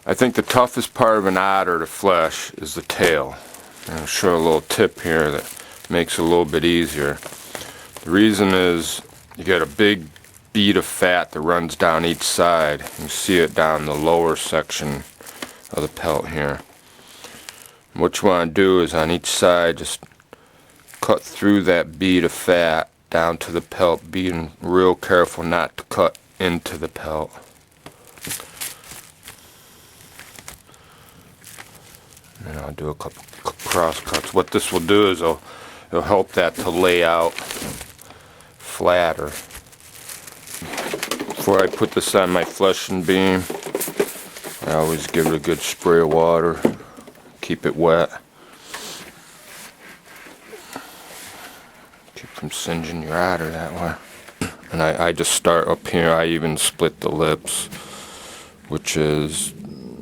I think the toughest part of an otter to flesh is the tail. I'll show a little tip here that makes it a little bit easier. The reason is you get a big bead of fat that runs down each side. You see it down the lower section of the pelt here. And what you want to do is on each side just cut through that bead of fat down to the pelt, being real careful not to cut into the pelt. And I'll do a couple cross cuts. What this will do is it'll help that to lay out flatter. Before I put this on my fleshing beam, I always give it a good spray of water, keep it wet. Keep from singeing your otter that way. And I just start up here. I even split the lips, which is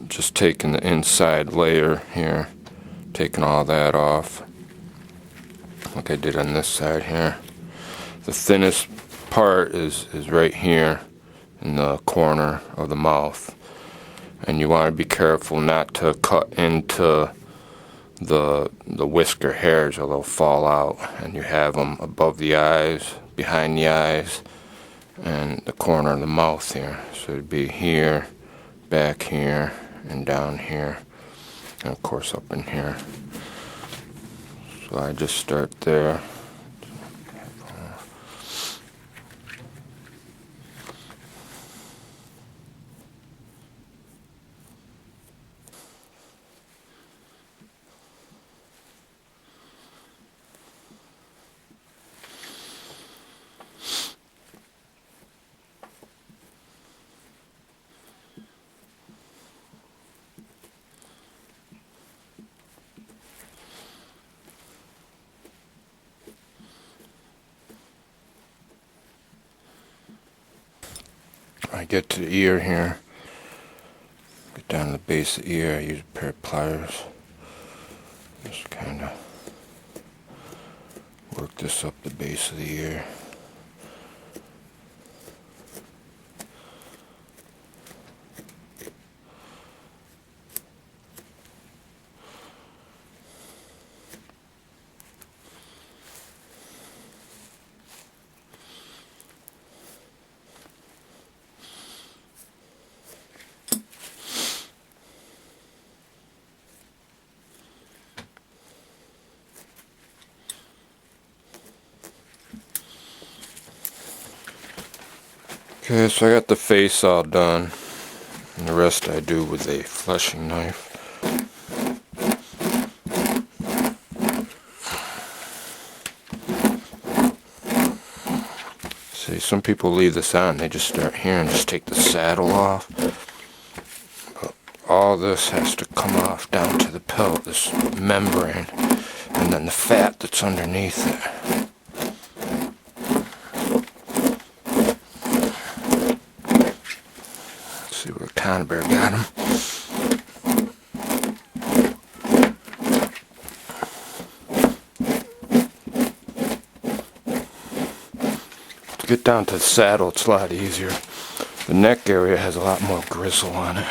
just taking the inside layer here, taking all that off, like I did on this side here. The thinnest part is right here in the corner of the mouth, and you want to be careful not to cut into the whisker hairs or they'll fall out, and you have them above the eyes, behind the eyes, and the corner of the mouth here. So it'd be here, back here, and down here, and of course up in here. So I just start there. I get to the ear here, get down to the base of the ear. I use a pair of pliers, just kind of work this up the base of the ear. Okay, so I got the face all done, and the rest I do with a fleshing knife. See, some people leave this on, they just start here and just take the saddle off. But all this has to come off down to the pelt, this membrane, and then the fat that's underneath it. See where Conibear got him. To get down to the saddle, it's a lot easier. The neck area has a lot more gristle on it.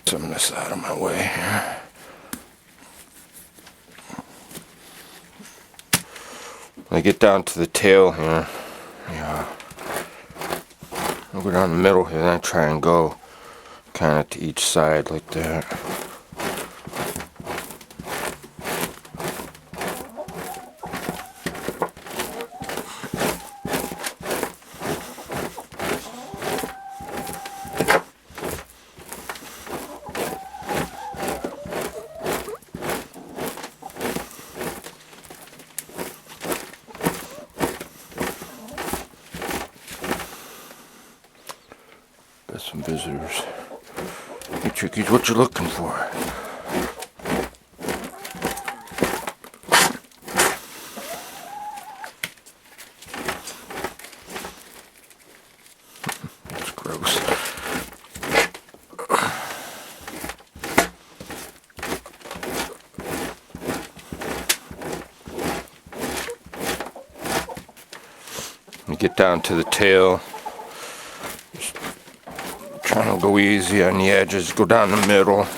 Some of this out of my way here. When I get down to the tail here, I'll go down the middle here and I try and go kind of to each side like that. Got some visitors. Hey chickies, what you looking for? That's gross. You get down to the tail. Trying to go easy on the edges, go down the middle, and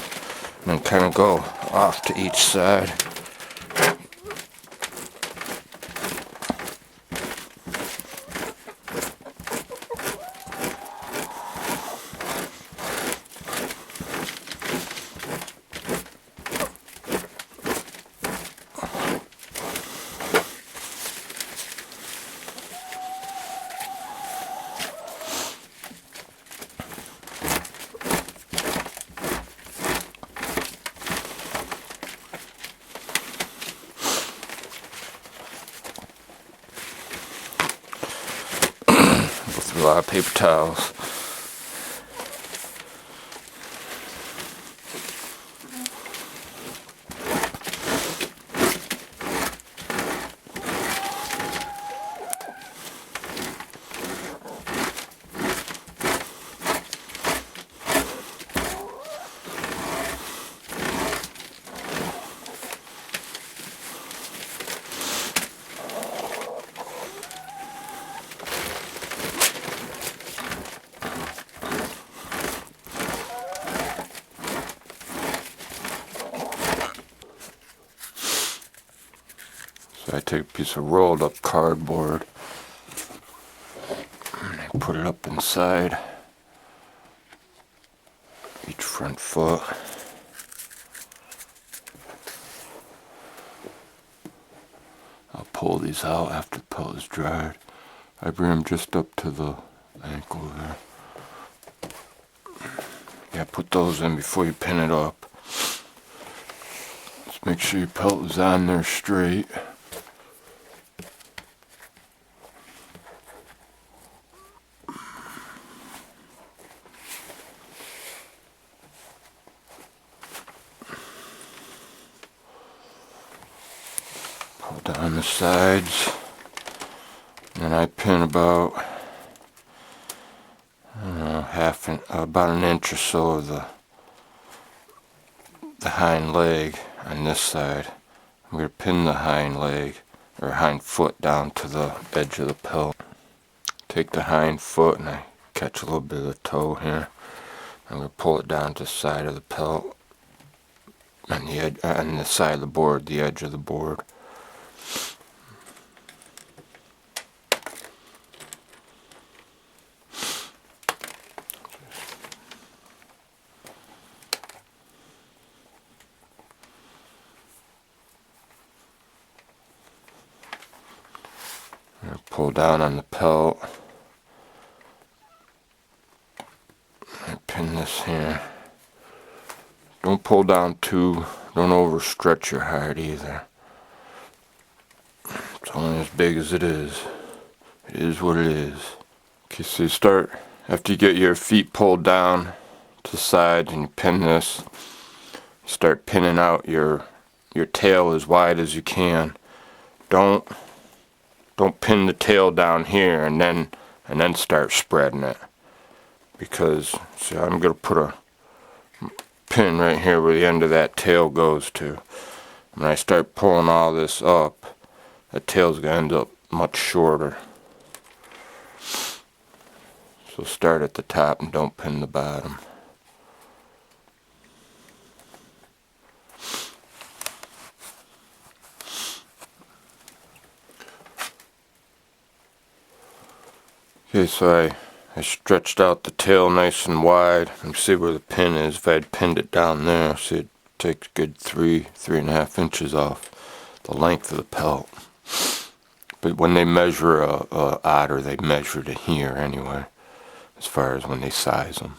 then kind of go off to each side. A lot of paper towels. So I take a piece of rolled up cardboard and I put it up inside each front foot. I'll pull these out after the pelt is dried. I bring them just up to the ankle there. Yeah, put those in before you pin it up. Just make sure your pelt is on there straight. Pull down the sides. And then I pin about, I don't know, about an inch or so of the hind leg on this side. I'm going to pin the hind leg or hind foot down to the edge of the pelt. Take the hind foot and I catch a little bit of the toe here. I'm going to pull it down to the side of the pelt on the edge, on the side of the board, the edge of the board. Pull down on the pelt. And pin this here. Don't pull down too, don't overstretch your hide either. It's only as big as it is. It is what it is. Okay, so you start, after you get your feet pulled down to the sides and you pin this, you start pinning out your tail as wide as you can. Don't pin the tail down here and then start spreading it, because see, I'm going to put a pin right here where the end of that tail goes to. When I start pulling all this up, the tail's going to end up much shorter. So start at the top and don't pin the bottom. Okay, so I I stretched out the tail nice and wide. You see where the pin is. If I had pinned it down there, see it takes a good 3.5 inches off the length of the pelt. But when they measure a otter, they measure to here anyway, as far as when they size them.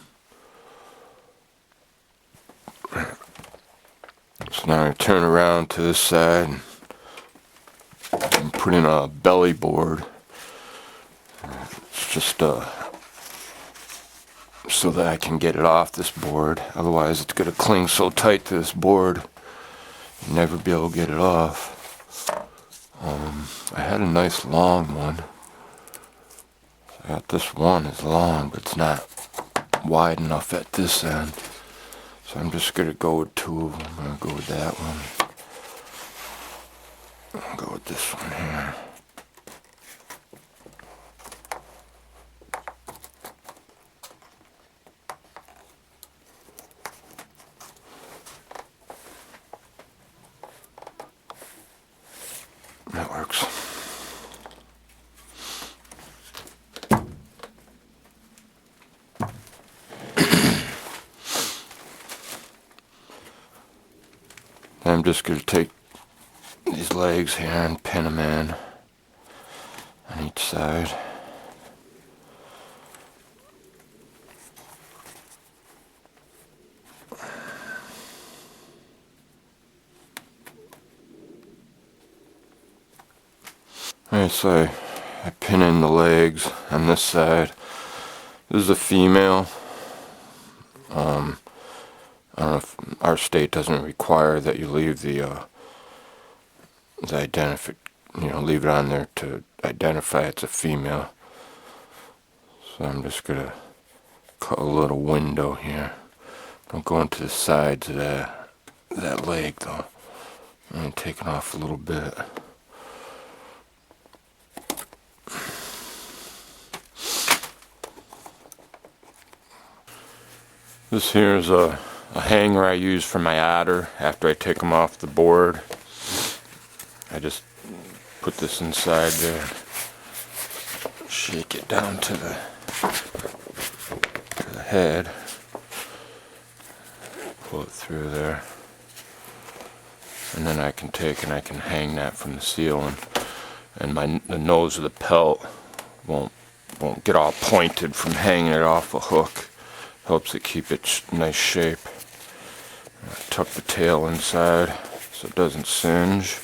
So now I turn around to this side and put in a belly board. It's just so that I can get it off this board. Otherwise it's going to cling so tight to this board, you'll never be able to get it off. I had a nice long one. I got this one is long, but it's not wide enough at this end. So I'm just going to go with two of them. I'm going to go with that one. I'll go with this one here. That works. I'm just going to take these legs here and pin them in on each side. Alright, so I pin in the legs on this side. This is a female. I don't know if our state doesn't require that you leave the leave it on there to identify it's a female. So I'm just gonna cut a little window here. Don't go into the sides of that leg though. I'm taking off a little bit. This here is a hanger I use for my otter after I take them off the board. I just put this inside there, shake it down to the head, pull it through there, and then I can take and I can hang that from the ceiling, and the nose of the pelt won't get all pointed from hanging it off a hook. Helps it keep its nice shape. Tuck the tail inside so it doesn't singe.